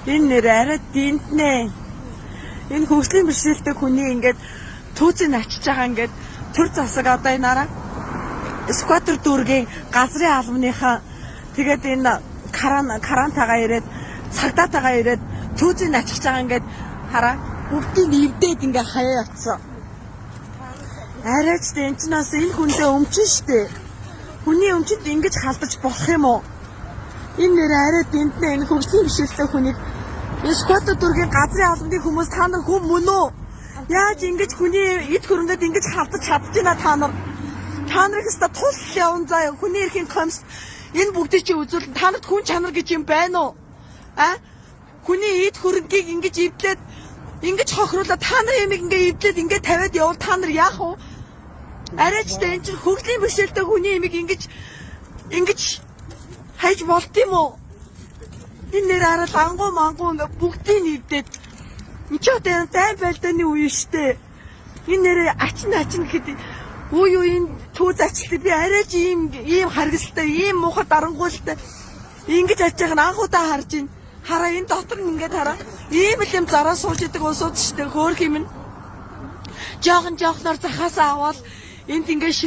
Энэ нэр арай динтнэ. Энэ хөгжлийн бэрхшээлтэй хүний ингээд түүцийг ачиж байгаа ингээд төр засаг одоо энэ араа скватер дүүргийн газрын албаныхаа тэгээд энэ карантагаа ирээд цагдаатагаа ирээд түүцийг ачиж байгаа ингээд хараа бүгдийг ивдээд ингээд хаяа очсон. Арайч энэ ч нас энэ хүндээ өмчин штэ. Хүний өмчөнд ингэж халдаж болох юм уу? Энэ нэр арай дэнтнэ энэ хөгжлийн бэрхшээлтэй хүнийг скватер дүүргийн газрын албаны хүмүүс та нар хүм мөн үү? Яаж ингэж хүний эд хөрөндөд ингэж халдаж чадчихна та нар? Та нарыг өстө тул явна заа хүний эрхийн комисс энэ бүгдийг чи үзүүлэн та нарт хүн чанар гэж юм байна уу? А? Хүний эд хөрөнгийг ингэж эвдлээд ингэж хохируулаад та нар ямиг ингэ эвдлээд ингэ тавиад явал та нар яах вэ? Арайч энэ чинь хөгжлийн бэрхшээлтэй хүний ямиг ингэж хайж болт юм уу? Энэ нэр арал ангуу мангуу ингээ бүгдийг нэвдээд энэ ч одоо дай байлдааны үе штэ. Энэ нэрээ ачин гэхэд энэ түүз ачлаа би арайч ийм харгасалтай ийм муухай дарангуйлтай ингэж аж байгаа нь анхудаа харж байна. Хараа энэ дотор нь ингээд хараа ийм л юм зараа сууж идэг усууд штэ хөөх юм нь. Жоохноор захаасаа аваад энд ингээд